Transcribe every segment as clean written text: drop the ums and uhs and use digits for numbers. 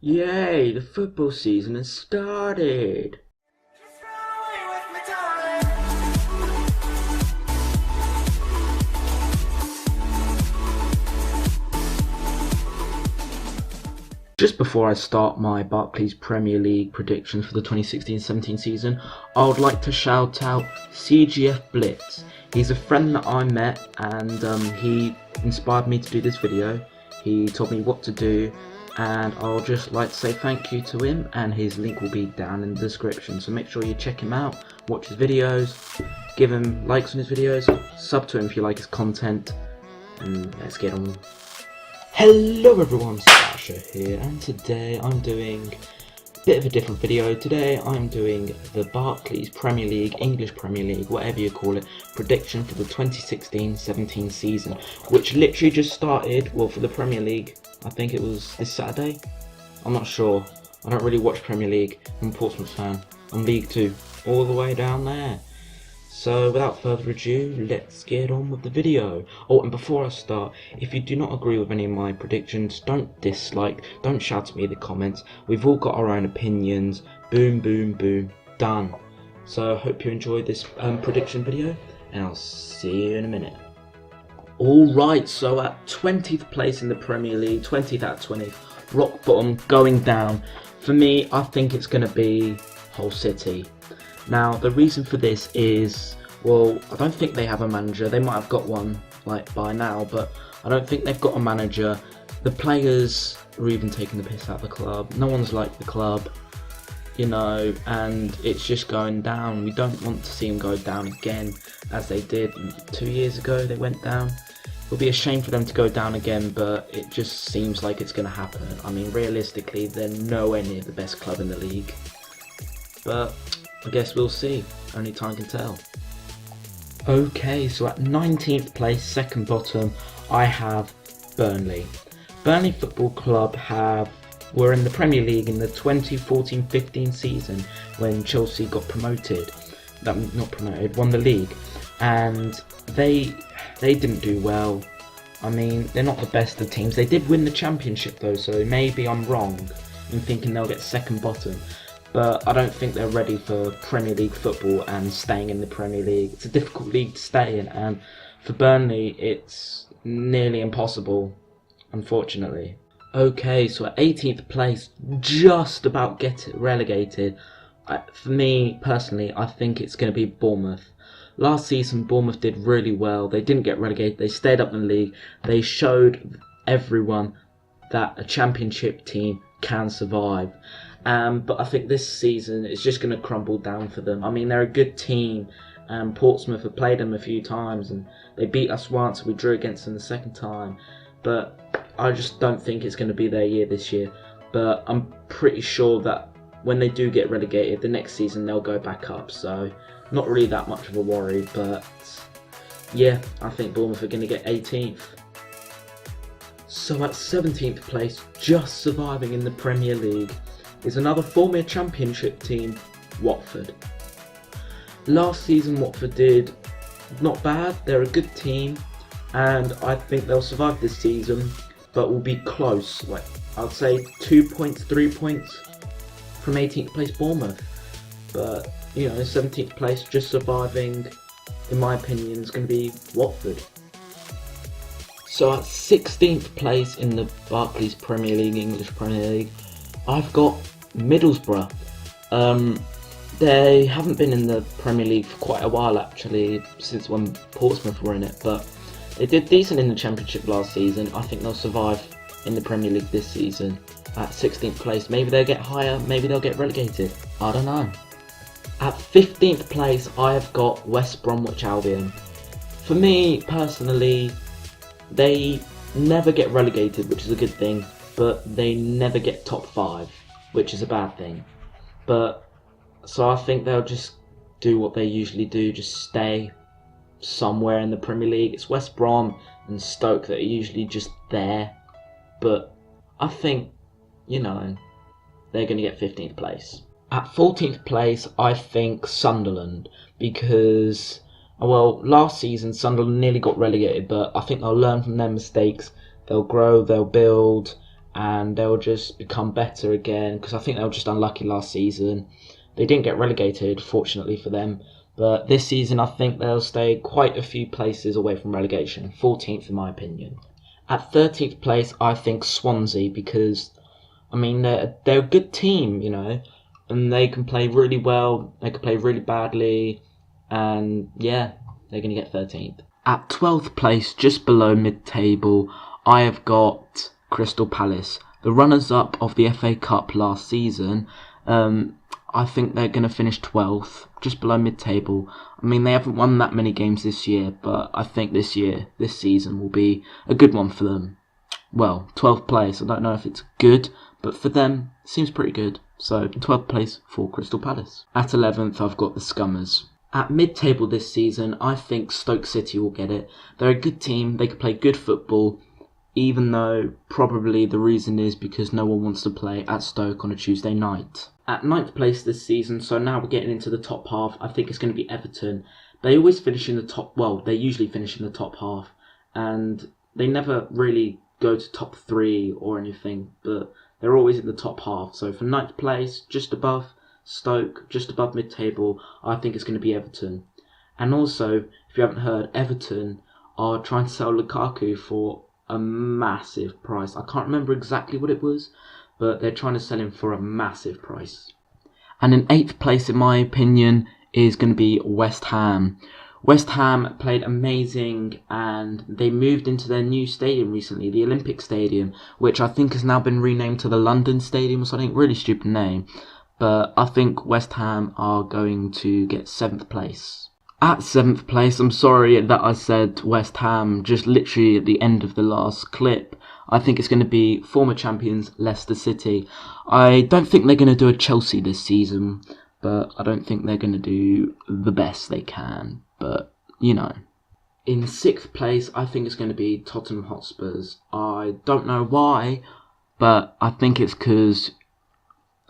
Yay, the football season has started! Just before I start my Barclays Premier League predictions for the 2016-17 season, I would like to shout out CGF Blitz. He's a friend that I met and he inspired me to do this video. He told me what to do, and I'll just like to say thank you to him, and his link will be down in the description, so make sure you check him out, watch his videos, give him likes on his videos, sub to him if you like his content, and let's get on. Hello everyone, Sasha here, and today I'm doing a bit of a different video. Today I'm doing the Barclays Premier League, English Premier League, whatever you call it, prediction for the 2016-17 season, which literally just started, well, for the Premier League. I think it was this Saturday. I'm not sure. I don't really watch Premier League. I'm a Portsmouth fan. I'm League 2, all the way down there. So without further ado, let's get on with the video. Oh, and before I start, if you do not agree with any of my predictions, don't dislike, don't shout at me in the comments. We've all got our own opinions. Boom, boom, boom, done. So I hope you enjoyed this prediction video, and I'll see you in a minute. Alright, so at 20th place in the Premier League, 20th out of 20th, rock bottom, going down. For me, I think it's going to be Hull City. Now, the reason for this is, well, I don't think they have a manager. They might have got one, like, by now, but I don't think they've got a manager. The players are even taking the piss out of the club. No one's liked the club, you know, and it's just going down. We don't want to see them go down again, as they did 2 years ago. They went down. It'll be a shame for them to go down again, but it just seems like it's going to happen. I mean, realistically, they're nowhere near the best club in the league. But I guess we'll see. Only time can tell. Okay, so at 19th place, second bottom, I have Burnley. Burnley Football Club were in the Premier League in the 2014-15 season when Chelsea got promoted. Not promoted, won the league, and they didn't do well. I mean, they're not the best of teams. They did win the championship though, so maybe I'm wrong in thinking they'll get second bottom. But I don't think they're ready for Premier League football and staying in the Premier League. It's a difficult league to stay in, and for Burnley it's nearly impossible, unfortunately. Okay, so at 18th place, just about get it relegated. For me personally, I think it's going to be Bournemouth. Last season Bournemouth did really well. They didn't get relegated, they stayed up in the league. They showed everyone that a championship team can survive. But I think this season it's just going to crumble down for them. I mean, they're a good team, and Portsmouth have played them a few times, and they beat us once. We drew against them the second time, but I just don't think it's going to be their year this year. But I'm pretty sure that when they do get relegated, the next season they'll go back up. So not really that much of a worry, but yeah, I think Bournemouth are going to get 18th. So at 17th place, just surviving in the Premier League, is another former championship team, Watford. Last season Watford did not bad. They're a good team, and I think they'll survive this season, but will be close. Like, I'd say 2 points, 3 points from 18th place Bournemouth. But you know, 17th place, just surviving, in my opinion, is going to be Watford. So at 16th place in the Barclays Premier League, English Premier League, I've got Middlesbrough. They haven't been in the Premier League for quite a while actually, since when Portsmouth were in it, but they did decent in the Championship last season. I think they'll survive in the Premier League this season at 16th place. Maybe they'll get higher, maybe they'll get relegated. I don't know. At 15th place, I have got West Bromwich Albion. For me personally, they never get relegated, which is a good thing, but they never get top 5, which is a bad thing. But so I think they'll just do what they usually do, just stay somewhere in the Premier League. It's West Brom and Stoke that are usually just there, but I think, you know, they're going to get 15th place. At 14th place, I think Sunderland, because, well, last season Sunderland nearly got relegated, but I think they'll learn from their mistakes, they'll grow, they'll build, and they'll just become better again, because I think they were just unlucky last season. They didn't get relegated, fortunately for them, but this season I think they'll stay quite a few places away from relegation, 14th in my opinion. At 13th place, I think Swansea, because I mean they're a good team, and they can play really well, they can play really badly, and yeah, they're going to get 13th. At 12th place, just below mid-table, I have got Crystal Palace, the runners-up of the FA Cup last season. I think they're going to finish 12th, just below mid-table. I mean, they haven't won that many games this year, but I think this season will be a good one for them. Well, 12th place, I don't know if it's good, but for them, it seems pretty good. So, 12th place for Crystal Palace. At 11th, I've got the Scummers. At mid-table this season, I think Stoke City will get it. They're a good team, they can play good football, even though probably the reason is because no one wants to play at Stoke on a Tuesday night. At 9th place this season, so now we're getting into the top half, I think it's going to be Everton. They always finish in the top, well, they usually finish in the top half, and they never really go to top 3 or anything, but they're always in the top half. So for 9th place, just above Stoke, just above mid-table, I think it's going to be Everton. And also, if you haven't heard, Everton are trying to sell Lukaku for a massive price. I can't remember exactly what it was, but they're trying to sell him for a massive price. And in 8th place, in my opinion, is going to be West Ham. West Ham played amazing, and they moved into their new stadium recently, the Olympic Stadium, which I think has now been renamed to the London Stadium or something. Really stupid name. But I think West Ham are going to get 7th place. At 7th place, I'm sorry that I said West Ham just literally at the end of the last clip. I think it's going to be former champions Leicester City. I don't think they're going to do a Chelsea this season, but I don't think they're going to do the best they can. But, In 6th place, I think it's going to be Tottenham Hotspurs. I don't know why, but I think it's because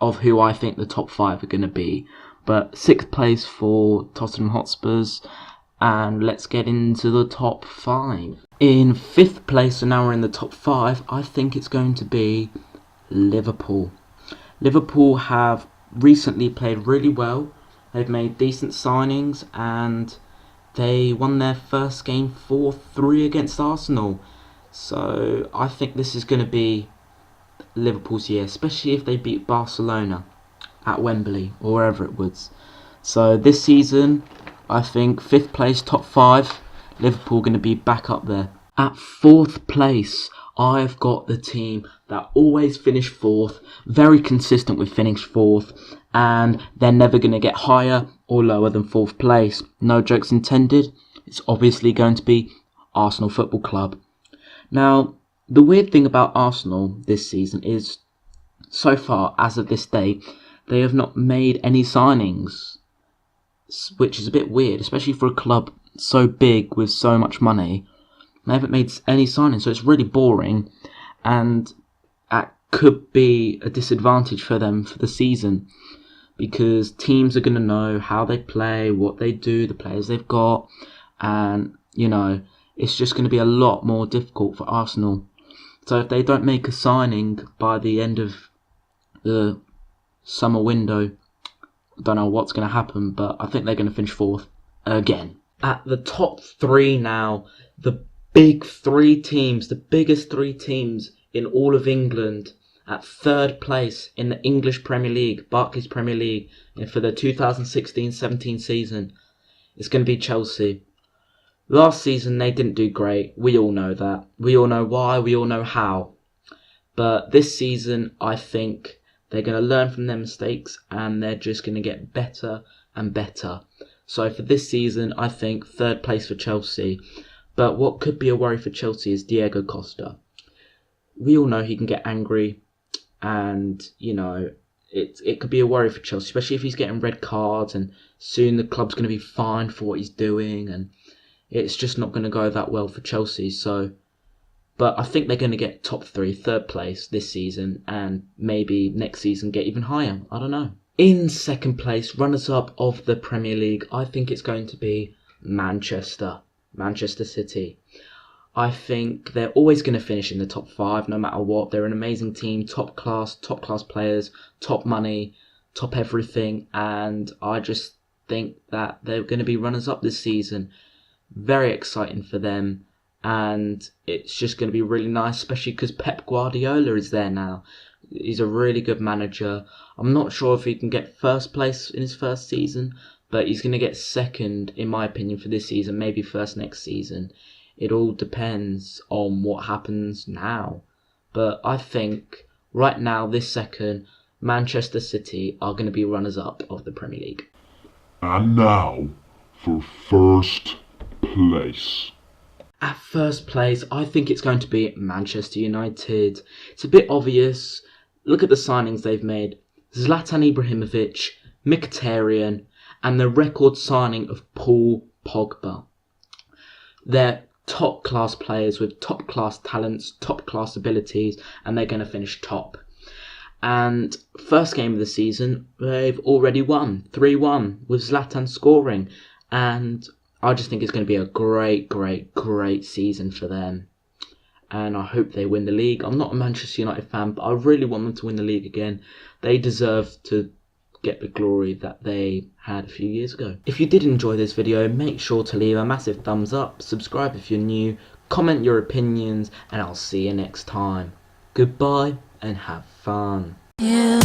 of who I think the top 5 are going to be. But 6th place for Tottenham Hotspurs, and let's get into the top 5. In 5th place, so now we're in the top 5, I think it's going to be Liverpool. Liverpool have recently played really well. They've made decent signings, and they won their first game 4-3 against Arsenal. So I think this is going to be Liverpool's year, especially if they beat Barcelona at Wembley or wherever it was. So this season, I think 5th place, top 5, Liverpool going to be back up there. At 4th place, I've got the team that always finish 4th, very consistent with finish 4th, and they're never going to get higher or lower than 4th place. No jokes intended. It's obviously going to be Arsenal Football Club. Now, the weird thing about Arsenal this season is, so far, as of this day, they have not made any signings, which is a bit weird, especially for a club so big with so much money. They haven't made any signings, so it's really boring, and that could be a disadvantage for them for the season, because teams are going to know how they play, what they do, the players they've got, and, it's just going to be a lot more difficult for Arsenal. So if they don't make a signing by the end of the summer window, I don't know what's going to happen, but I think they're going to finish 4th again. At the top 3 now, the big 3 teams, the biggest 3 teams in all of England, at 3rd place in the English Premier League, Barclays Premier League, and for the 2016-17 season, it's going to be Chelsea. Last season they didn't do great, we all know that. We all know why, we all know how. But this season, I think they're going to learn from their mistakes, and they're just going to get better and better. So for this season, I think 3rd place for Chelsea. But what could be a worry for Chelsea is Diego Costa. We all know he can get angry, and, it could be a worry for Chelsea, especially if he's getting red cards, and soon the club's going to be fined for what he's doing, and it's just not going to go that well for Chelsea. But I think they're going to get top 3, 3rd place this season, and maybe next season get even higher. I don't know. In 2nd place, runners-up of the Premier League, I think it's going to be Manchester City. I think they're always going to finish in the top 5 no matter what. They're an amazing team, top class players, top money, top everything, and I just think that they're going to be runners-up this season. Very exciting for them, and it's just going to be really nice, especially because Pep Guardiola is there now. He's a really good manager. I'm not sure if he can get first place in his first season, but he's going to get second, in my opinion, for this season, maybe first next season. It all depends on what happens now. But I think right now, this second, Manchester City are going to be runners-up of the Premier League. And now for first place. At first place, I think it's going to be Manchester United. It's a bit obvious. Look at the signings they've made. Zlatan Ibrahimovic, Mkhitaryan, and the record signing of Paul Pogba. They're top class players with top class talents, top class abilities, and they're going to finish top. And first game of the season, they've already won 3-1 with Zlatan scoring, and I just think it's going to be a great season for them. And I hope they win the league. I'm not a Manchester United fan, but I really want them to win the league again. They deserve to get the glory that they had a few years ago. If you did enjoy this video, make sure to leave a massive thumbs up, subscribe if you're new, comment your opinions, and I'll see you next time. Goodbye and have fun. Yeah.